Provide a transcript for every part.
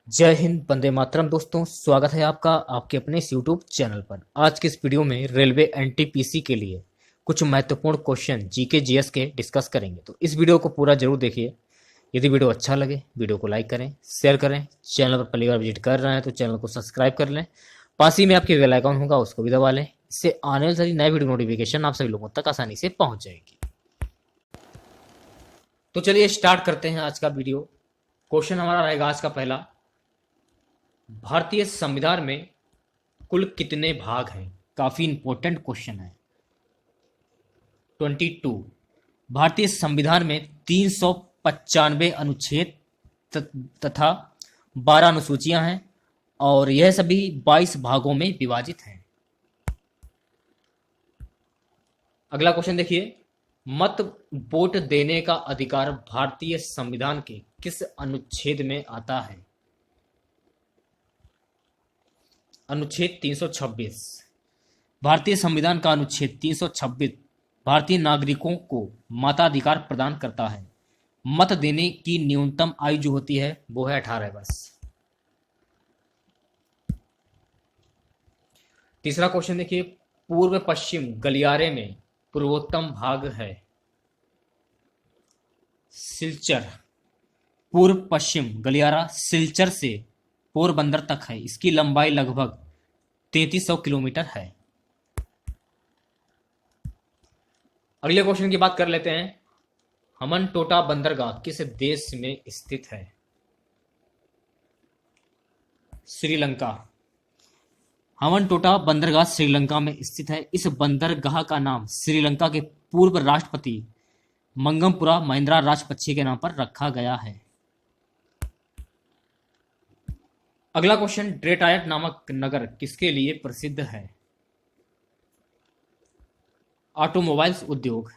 जय हिंद, वंदे मातरम। दोस्तों, स्वागत है आपका आपके अपने इस यूट्यूब चैनल पर। आज के इस वीडियो में रेलवे एनटीपीसी के लिए कुछ महत्वपूर्ण क्वेश्चन जीके जीएस के डिस्कस करेंगे, तो इस वीडियो को पूरा जरूर देखिए। यदि वीडियो अच्छा लगे वीडियो को लाइक करें, शेयर करें। चैनल पर पहली बार विजिट कर रहे हैं तो चैनल को सब्सक्राइब कर लें। पास ही में आपके बेल आइकन होगा, उसको भी दबा लें। इससे आने वाली सारी नई वीडियो नोटिफिकेशन आप सभी लोगों तक आसानी से पहुंच जाएगी। तो चलिए स्टार्ट करते हैं आज का वीडियो। क्वेश्चन हमारा रहेगा आज का पहला, भारतीय संविधान में कुल कितने भाग हैं? काफी इंपॉर्टेंट क्वेश्चन है। 22। भारतीय संविधान में 395 अनुच्छेद तथा 12 अनुसूचियां हैं और यह सभी 22 भागों में विभाजित हैं। अगला क्वेश्चन देखिए, मत वोट देने का अधिकार भारतीय संविधान के किस अनुच्छेद में आता है? अनुच्छेद 326। भारतीय संविधान का अनुच्छेद 326 भारतीय नागरिकों को मताधिकार प्रदान करता है। मत देने की न्यूनतम आयु जो होती है वो है 18 वर्ष। तीसरा क्वेश्चन देखिए, पूर्व पश्चिम गलियारे में पूर्वोत्तम भाग है सिलचर। पूर्व पश्चिम गलियारा सिलचर से पोरबंदर तक है। इसकी लंबाई लगभग 3300 किलोमीटर है। अगले क्वेश्चन की बात कर लेते हैं, हमनटोटा बंदरगाह किस देश में स्थित है? श्रीलंका। हमनटोटा बंदरगाह श्रीलंका में स्थित है। इस बंदरगाह का नाम श्रीलंका के पूर्व राष्ट्रपति मंगमपुरा महिंद्रा राजपक्षे के नाम पर रखा गया है। अगला क्वेश्चन, डेट्रॉयट नामक नगर किसके लिए प्रसिद्ध है? ऑटोमोबाइल्स उद्योग।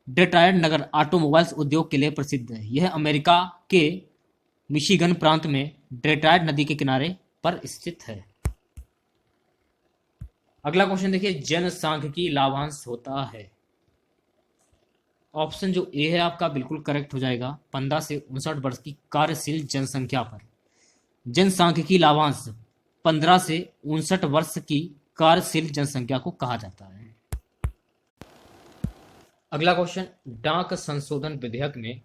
डेट्रॉयट नगर ऑटोमोबाइल्स उद्योग के लिए प्रसिद्ध है। यह अमेरिका के मिशिगन प्रांत में डेट्रॉयट नदी के किनारे पर स्थित है। अगला क्वेश्चन देखिए, जनसांख्यिकी लाभांश होता है। ऑप्शन जो ए है आपका बिल्कुल करेक्ट हो जाएगा। 15 से 59 वर्ष की कार्यशील जनसंख्या पर जनसांख्यिकी लाभांश 15 से 59 वर्ष की कार्यशील जनसंख्या को कहा जाता है। अगला क्वेश्चन, डाक संशोधन विधेयक में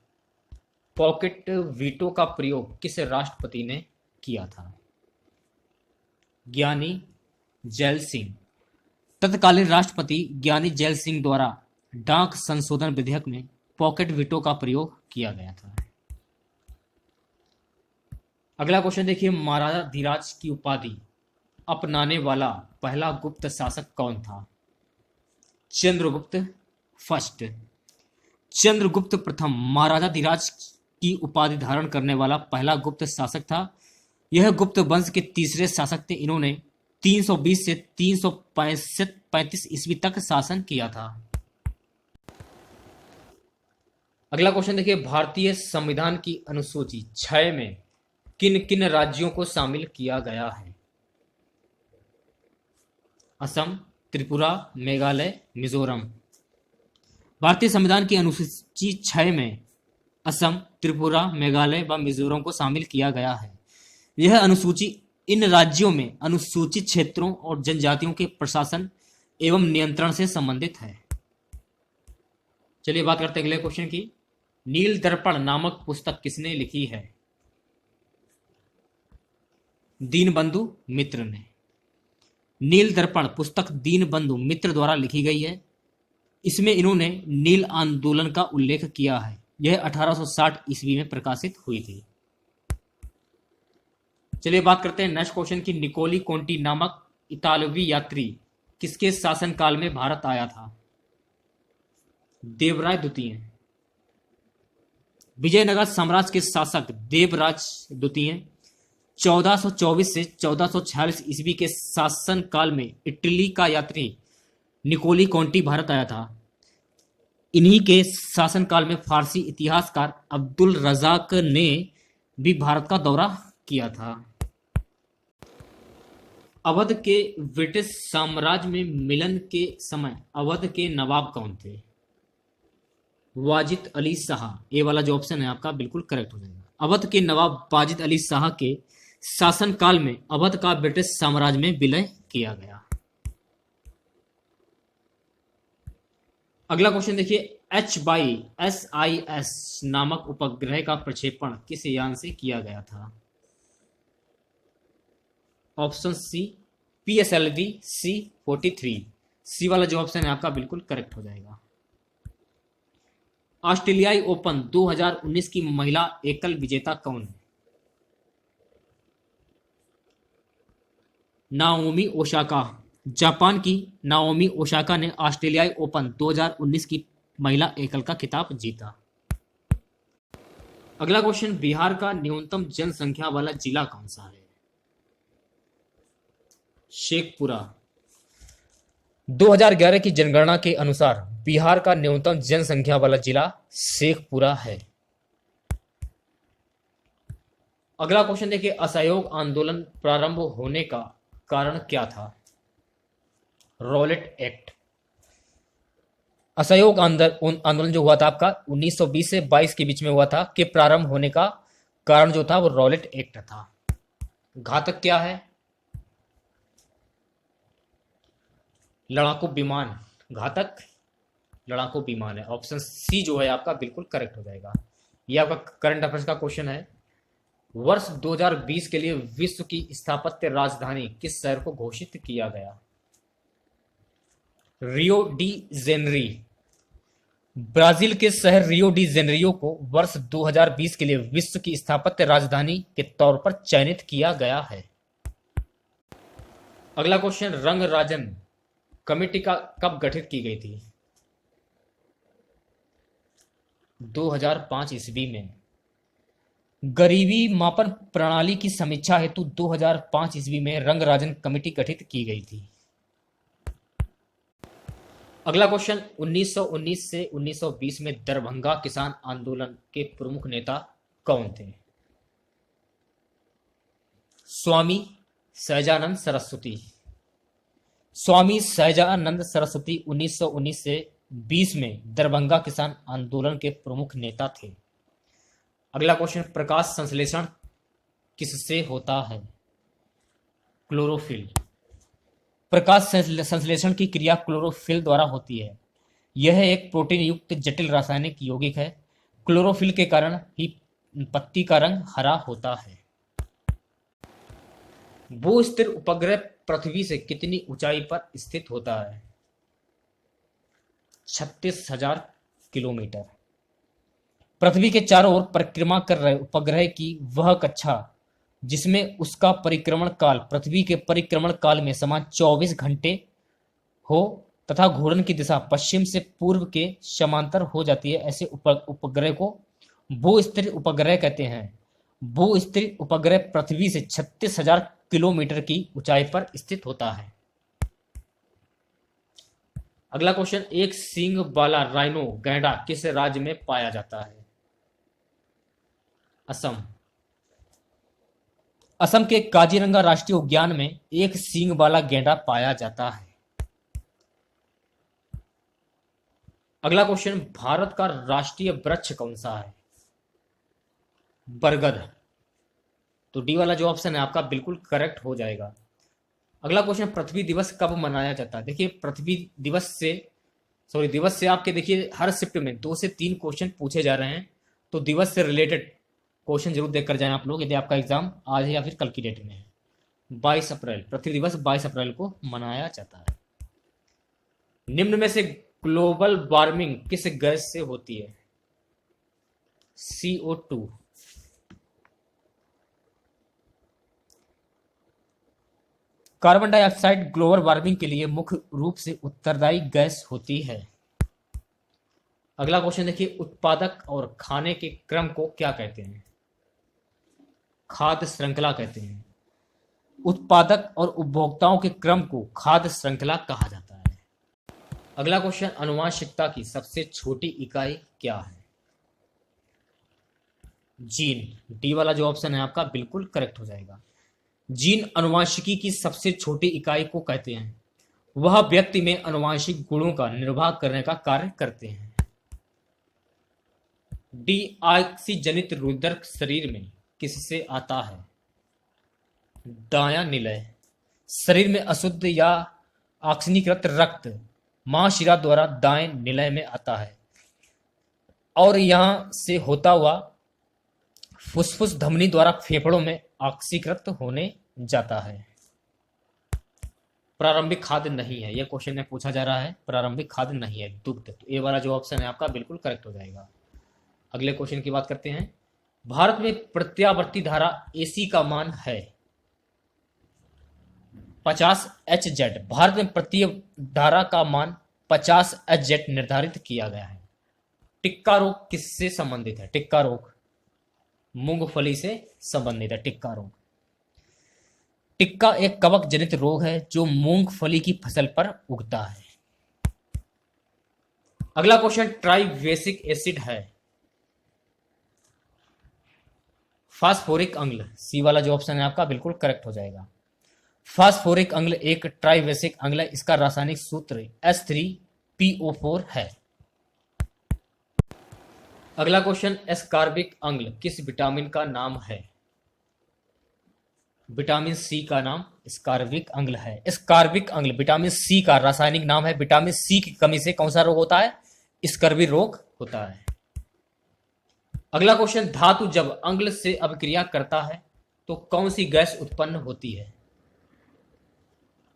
पॉकेट वीटो का प्रयोग किस राष्ट्रपति ने किया था? ज्ञानी जैल सिंह। तत्कालीन राष्ट्रपति ज्ञानी जैल सिंह द्वारा डाक संशोधन विधेयक में पॉकेट वीटो का प्रयोग किया गया था। अगला क्वेश्चन देखिए, महाराजा धीराज की उपाधि अपनाने वाला पहला गुप्त शासक कौन था? चंद्रगुप्त फर्स्ट। चंद्रगुप्त प्रथम महाराजा धीराज की उपाधि धारण करने वाला पहला गुप्त शासक था। यह गुप्त वंश के तीसरे शासक थे। इन्होंने 320 से 335 ईस्वी तक शासन किया था। अगला क्वेश्चन देखिए, भारतीय संविधान की अनुसूची 6 में किन किन राज्यों को शामिल किया गया है? असम, त्रिपुरा, मेघालय, मिजोरम। भारतीय संविधान की अनुसूची 6 में असम, त्रिपुरा, मेघालय व मिजोरम को शामिल किया गया है। यह अनुसूची इन राज्यों में अनुसूचित क्षेत्रों और जनजातियों के प्रशासन एवं नियंत्रण से संबंधित है। चलिए बात करते हैं अगले क्वेश्चन की। नील दर्पण नामक पुस्तक किसने लिखी है? दीनबंधु मित्र ने। नील दर्पण पुस्तक दीनबंधु मित्र द्वारा लिखी गई है। इसमें इन्होंने नील आंदोलन का उल्लेख किया है। यह 1860 ईस्वी में प्रकाशित हुई थी। चलिए बात करते हैं नेक्स्ट क्वेश्चन की। निकोली कोंटी नामक इतालवी यात्री किसके शासनकाल में भारत आया था? देवराय द्वितीय। विजयनगर साम्राज्य के शासक देवराज द्वितीय 1424 से 1446 ईस्वी के शासन काल में इटली का यात्री निकोली कोंटी भारत आया था। इन्हीं के शासन काल में फारसी इतिहासकार अब्दुल रजाक ने भी भारत का दौरा किया था। अवध के ब्रिटिश साम्राज्य में मिलन के समय अवध के नवाब कौन थे? वाजिद अली शाह। ये वाला जो ऑप्शन है आपका बिल्कुल करेक्ट हो जाएगा। अवध के नवाब वाजिद अली शाह के शासनकाल में अवध का ब्रिटिश साम्राज्य में विलय किया गया। अगला क्वेश्चन देखिए, HSIS नामक उपग्रह का प्रक्षेपण किस यान से किया गया था? Option C PSLV C-43। सी वाला जो ऑप्शन है आपका बिल्कुल करेक्ट हो जाएगा। ऑस्ट्रेलियाई ओपन 2019 की महिला एकल विजेता कौन है? Naomi Osaka. जापान की नाओमी ओसाका ने ऑस्ट्रेलियाई ओपन 2019 की महिला एकल का खिताब जीता। अगला क्वेश्चन, बिहार का न्यूनतम जनसंख्या वाला जिला कौन सा है? शेखपुरा। 2011 की जनगणना के अनुसार बिहार का न्यूनतम जनसंख्या वाला जिला शेखपुरा है। अगला क्वेश्चन देखिए, असहयोग आंदोलन प्रारंभ होने का कारण क्या था? Rowlatt act. असहयोग आंदोलन जो हुआ था आपका 1920 से 22 के बीच में हुआ था, कि प्रारंभ होने का कारण जो था वो रॉलेट एक्ट था। घातक क्या है? लड़ाकू विमान। घातक लड़ाकू विमान है। ऑप्शन सी जो है आपका बिल्कुल करेक्ट हो जाएगा। ये आपका करंट अफेयर्स का क्वेश्चन है। वर्ष 2020 के लिए विश्व की स्थापत्य राजधानी किस शहर को घोषित किया गया? Rio de genre. ब्राजील के शहर रियो डी जेनरियो को वर्ष 2020 के लिए विश्व की स्थापत्य राजधानी के तौर पर चयनित किया गया है। अगला क्वेश्चन, रंग राजन कमेटी का कब गठित की गई थी? 2005 ईस्वी में। गरीबी मापन प्रणाली की समीक्षा हेतु 2005 ईस्वी में रंग राजन कमेटी गठित की गई थी। अगला क्वेश्चन, 1919 से 1920 में दरभंगा किसान आंदोलन के प्रमुख नेता कौन थे? स्वामी सहजानंद सरस्वती। स्वामी सहजानंद सरस्वती 1919 से 20 में दरभंगा किसान आंदोलन के प्रमुख नेता थे। अगला क्वेश्चन, प्रकाश संश्लेषण किससे होता है? क्लोरोफिल। प्रकाश संश्लेषण की क्रिया क्लोरोफिल द्वारा होती है। यह एक प्रोटीन युक्त जटिल रासायनिक यौगिक है। क्लोरोफिल के कारण ही पत्ती का रंग हरा होता है। भू-स्थिर उपग्रह पृथ्वी से कितनी ऊंचाई पर स्थित होता है? 36,000 किलोमीटर। पृथ्वी के चारों ओर परिक्रमा कर रहे उपग्रह की वह कक्षा जिसमें उसका परिक्रमण काल पृथ्वी के परिक्रमण काल में समान 24 घंटे हो तथा घूर्णन की दिशा पश्चिम से पूर्व के समांतर हो जाती है, ऐसे उपग्रह को भू-स्थिर उपग्रह कहते हैं। भू-स्थिर उपग्रह पृथ्वी से 36,000 किलोमीटर की ऊंचाई पर स्थित होता है। अगला क्वेश्चन, एक सींग वाला राइनो गैंडा किस राज्य में पाया जाता है? असम। असम के काजीरंगा राष्ट्रीय उद्यान में एक सींग वाला गैंडा पाया जाता है। अगला क्वेश्चन, भारत का राष्ट्रीय वृक्ष कौन सा है? बरगद। तो डी वाला जो ऑप्शन है आपका बिल्कुल करेक्ट हो जाएगा। अगला क्वेश्चन, पृथ्वी दिवस कब मनाया जाता है? देखिए पृथ्वी दिवस से आपके देखिए हर शिफ्ट में 2 से 3 क्वेश्चन पूछे जा रहे हैं, तो दिवस से रिलेटेड क्वेश्चन जरूर देख कर जाएं आप लोग, यदि आपका एग्जाम आज है या फिर कल की डेट में है। 22 अप्रैल, पृथ्वी दिवस 22 अप्रैल को मनाया जाता है। निम्न में से ग्लोबल वार्मिंग किस गैस से होती है? CO2। Carbon dioxide global warming के लिए मुख्य रूप से उत्तरदायी गैस होती है। अगला क्वेश्चन देखिए, उत्पादक और खाने के क्रम को क्या कहते हैं? खाद्य श्रृंखला कहते हैं। उत्पादक और उपभोक्ताओं के क्रम को खाद्य श्रृंखला कहा जाता है। अगला क्वेश्चन, आनुवंशिकता की सबसे छोटी इकाई क्या है? जीन। डी वाला जो ऑप्शन है आपका बिल्कुल करेक्ट हो जाएगा। जीन आनुवंशिकी की सबसे छोटी इकाई को कहते हैं। वह व्यक्ति में आनुवंशिक गुणों का निर्वाह करने का कार्य करते हैं। डी ऑक्सीजनित रुधिर शरीर में किससे आता है? दायां निलय। शरीर में अशुद्ध या ऑक्सीकृत रक्त महाशिरा द्वारा दाएं निलय में आता है और यहां से होता हुआ फुसफुस धमनी द्वारा फेफड़ों में ऑक्सीकृत होने जाता है। प्रारंभिक खाद्य नहीं है, यह क्वेश्चन में पूछा जा रहा है। प्रारंभिक खाद्य नहीं है दुग्ध, तो ये वाला जो ऑप्शन है आपका बिल्कुल करेक्ट हो जाएगा। अगले क्वेश्चन की बात करते हैं। भारत में प्रत्यावर्ती धारा एसी का मान है 50 HZ। भारत में प्रति धारा का मान 50 HZ निर्धारित किया गया है। टिक्का रोग किससे संबंधित है? टिक्का रोग मूंगफली से संबंधित है। टिक्का रोग, टिक्का एक कवक जनित रोग है जो मूंगफली की फसल पर उगता है। अगला क्वेश्चन ट्राइवेसिक एसिड है फास्फोरिक अम्ल। सी वाला जो ऑप्शन है आपका बिल्कुल करेक्ट हो जाएगा। फास्फोरिक अम्ल एक ट्राइवेसिक अम्ल है। इसका रासायनिक सूत्र H3PO4 है। अगला क्वेश्चन एस्कॉर्बिक अम्ल किस विटामिन का नाम है? विटामिन सी का नाम एस्कॉर्बिक अम्ल है। एस्कॉर्बिक अम्ल विटामिन सी का रासायनिक नाम है। विटामिन सी की कमी से कौन सा रोग होता है? स्कर्वी रोग होता है। अगला क्वेश्चन धातु जब अम्ल से अभिक्रिया करता है तो कौन सी गैस उत्पन्न होती है?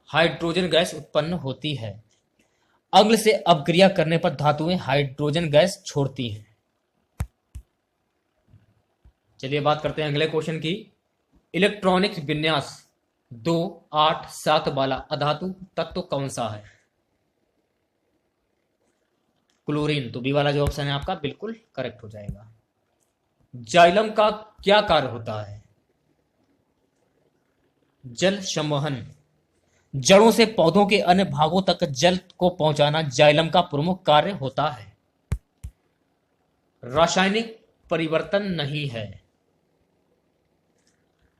हाइड्रोजन गैस उत्पन्न होती है। अम्ल से अभिक्रिया करने पर धातुएं हाइड्रोजन गैस छोड़ती हैं। चलिए बात करते हैं अगले क्वेश्चन की। इलेक्ट्रॉनिक विन्यास 2, 8, 7 वाला अधातु तत्व कौन सा है? क्लोरीन, तो बी वाला जो ऑप्शन है आपका बिल्कुल करेक्ट हो जाएगा। जाइलम का क्या कार्य होता है? जल संवहन। जड़ों से पौधों के अन्य भागों तक जल को पहुंचाना जाइलम का प्रमुख कार्य होता है। रासायनिक परिवर्तन नहीं है।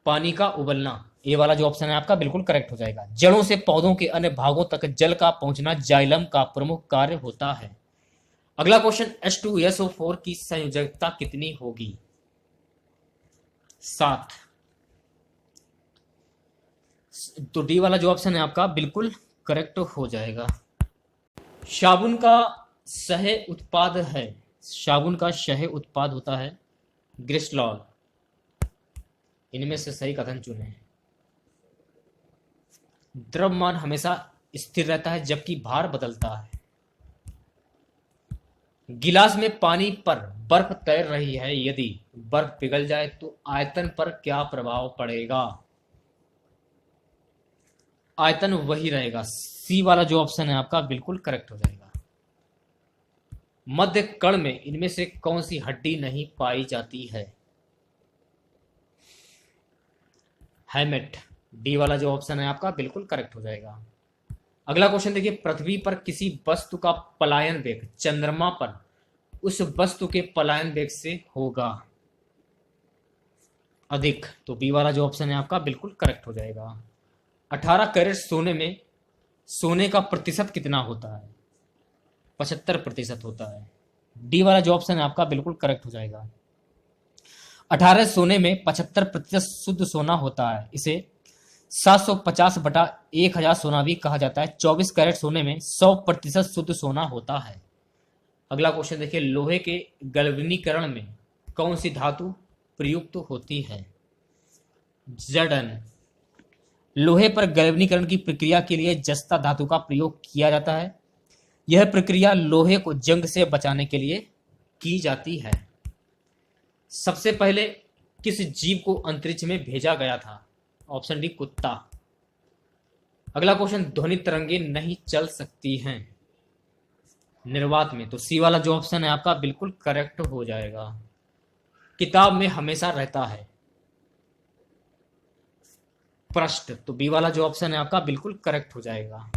पानी का उबलना, ये वाला जो ऑप्शन है आपका बिल्कुल करेक्ट हो जाएगा। जड़ों से पौधों के अन्य भागों तक जल का पहुंचना जाइलम का प्रमुख कार्य होता है। अगला क्वेश्चन H2SO4 की संयोजकता कितनी होगी? 7। तो डी वाला जो ऑप्शन है आपका बिल्कुल करेक्ट हो जाएगा। साबुन का सह उत्पाद है, साबुन का सह उत्पाद होता है ग्लिसरॉल। इनमें से सही कथन चुने। द्रव्यमान हमेशा स्थिर रहता है जबकि भार बदलता है। गिलास में पानी पर बर्फ तैर रही है, यदि बर्फ पिघल जाए तो आयतन पर क्या प्रभाव पड़ेगा? आयतन वही रहेगा। सी वाला जो ऑप्शन है आपका बिल्कुल करेक्ट हो जाएगा। मध्य कण में इनमें से कौन सी हड्डी नहीं पाई जाती है? हेमेट, डी वाला जो ऑप्शन है आपका बिल्कुल करेक्ट हो जाएगा। अगला क्वेश्चन देखिए, पृथ्वी पर किसी वस्तु का पलायन वेग चंद्रमा पर उस वस्तु के पलायन वेग से होगा अधिक, तो बी वाला जो ऑप्शन है आपका बिल्कुल करेक्ट हो जाएगा। 18 कैरेट सोने में सोने का प्रतिशत कितना होता है? 75% होता है। डी वाला जो ऑप्शन है आपका बिल्कुल करेक्ट हो जाएगा। 18 सोने में 75% शुद्ध सोना होता है। इसे 750/1000 सोना भी कहा जाता है। 24 कैरेट सोने में 100% शुद्ध सोना होता है। अगला क्वेश्चन देखिए, लोहे के गलवनीकरण में कौन सी धातु प्रयुक्त होती है? Zn। लोहे पर गलवनीकरण की प्रक्रिया के लिए जस्ता धातु का प्रयोग किया जाता है। यह प्रक्रिया लोहे को जंग से बचाने के लिए की जाती है। सबसे पहले किस जीव को अंतरिक्ष में भेजा गया था? ऑप्शन डी कुत्ता। अगला क्वेश्चन, ध्वनि तरंगे नहीं चल सकती हैं निर्वात में, तो सी वाला जो ऑप्शन है आपका बिल्कुल करेक्ट हो जाएगा। किताब में हमेशा रहता है पृष्ठ, तो बी वाला जो ऑप्शन है आपका बिल्कुल करेक्ट हो जाएगा।